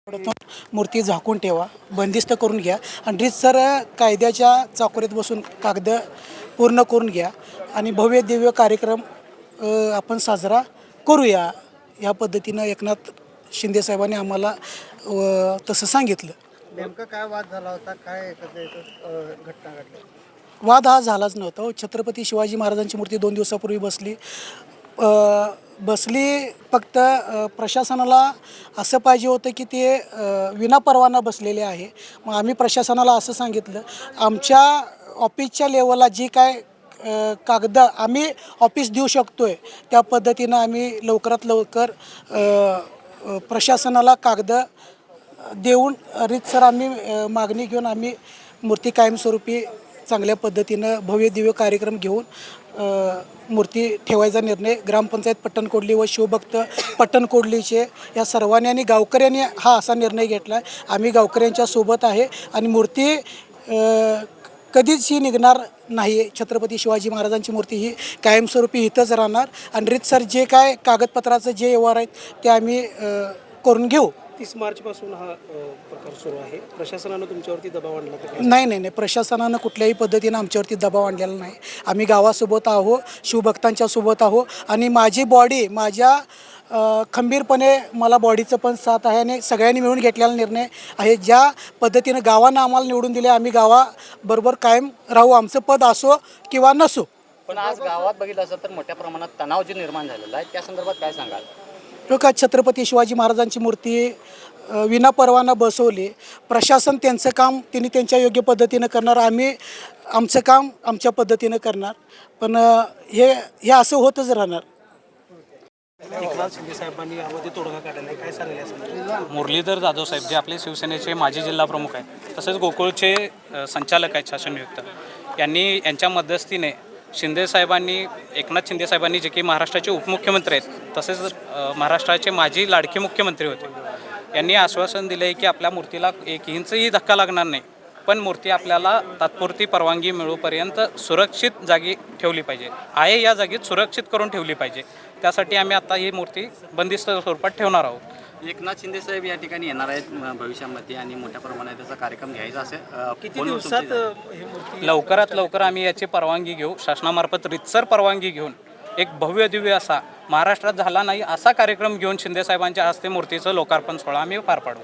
आठवड्यातून मूर्ती झाकून ठेवा, बंदिस्त करून घ्या आणि रीतसर कायद्याच्या चाकोरीत बसून कागद पूर्ण करून घ्या आणि भव्य दिव्य कार्यक्रम आपण साजरा करूया. या पद्धतीनं एकनाथ शिंदे साहेबांनी आम्हाला तसं सांगितलं. नेमका काय वाद झाला होता, काय घटना घडली? वाद हा झालाच नव्हता हो. छत्रपती शिवाजी महाराजांची मूर्ती 2 दिवसापूर्वी बसली. फक्त प्रशासनाला असं पाहिजे होतं की ते विनापरवाना बसलेले आहे. मग आम्ही प्रशासनाला असं सांगितलं, आमच्या ऑफिसच्या लेवलला जी काय कागद आम्ही ऑफिस देऊ शकतो आहे त्या पद्धतीनं आम्ही लवकरात लवकर प्रशासनाला कागद देऊन रीतसर आम्ही मागणी घेऊन आम्ही मूर्ती कायमस्वरूपी चांगल्या पद्धतीनं भव्य दिव्य कार्यक्रम घेऊन मूर्ती ठेवायचा निर्णय ग्रामपंचायत पट्टणकोडली व शिवभक्त पट्टणकोडलीचे या सर्वांनी आणि गावकऱ्यांनी हा असा निर्णय घेतला आहे. आम्ही गावकऱ्यांच्या सोबत आहे आणि मूर्ती कधीच ही निघणार नाही. छत्रपती शिवाजी महाराजांची मूर्ती ही कायमस्वरूपी इथंच राहणार आणि रीतसर जे काय कागदपत्राचं जे व्यवहार आहेत ते आम्ही करून घेऊ. 30 मार्चपासून हा प्रकार सुरू आहे. प्रशासनानं तुमच्यावरती दबाव आणला तर नाही, प्रशासनानं कुठल्याही पद्धतीनं आमच्यावरती दबाव आणलेला नाही. आम्ही गावासोबत आहो, शिवभक्तांच्या सोबत आहो आणि माझी बॉडी माझ्या खंबीरपणे मला बॉडीचं पण साथ आहे आणि सगळ्यांनी मिळून घेतलेला निर्णय आहे. ज्या पद्धतीनं गावानं आम्हाला निवडून दिले आम्ही गावाबरोबर कायम राहू, आमचं पद असो किंवा नसो. पण आज गावात बघितलं असं तर मोठ्या प्रमाणात तणाव जे निर्माण झालेला आहे त्या संदर्भात काय सांगाल? का छत्रपती शिवाजी महाराजांची मूर्ती विनापरवाना बसवली. प्रशासन त्यांचं काम त्यांनी त्यांच्या योग्य पद्धतीनं करणार, आम्ही आमचं काम आमच्या पद्धतीनं करणार. पण हे असं होतच राहणार. एकनाथ शिंदे साहेबांनी यामध्ये तोडगा काढलेला आहे, काय सांगेल असं? मुरलीधर जाधव साहेब जे आपले शिवसेनेचे माजी जिल्हा प्रमुख आहेत, तसेच गोकुळचे संचालक आहेत शासननियुक्त, यांच्या मध्यस्थीने शिंदे साहेबांनी एकनाथ शिंदे साहेबांनी जे की महाराष्ट्राचे उपमुख्यमंत्री आहेत तसेच महाराष्ट्राचे माजी लाडके मुख्यमंत्री होते, यांनी आश्वासन दिले आहे की आपल्या मूर्तीला 1 इंचही धक्का लागणार नाही, पण मूर्ती आपल्याला तात्पुरती परवानगी मिळूपर्यंत सुरक्षित जागी ठेवली पाहिजे आहे, या जागेत सुरक्षित करून ठेवली पाहिजे. त्यासाठी आम्ही आता ही मूर्ती बंदिस्त स्वरूपात ठेवणार आहोत. एकनाथ शिंदे साहेब या ठिकाणी येणार आहेत भविष्यामध्ये आणि मोठ्या प्रमाणात त्याचा कार्यक्रम घ्यायचा असेल. किती दिवसात ही मूर्ती? लवकरात लवकर आम्ही याची परवानगी घेऊ, शासनामार्फत रीतसर परवानगी घेऊन एक भव्य दिव्य असा महाराष्ट्रात झाला नाही असा कार्यक्रम घेऊन शिंदे साहेबांच्या हस्ते मूर्तीचं लोकार्पण सोहळा आम्ही पार पाडू.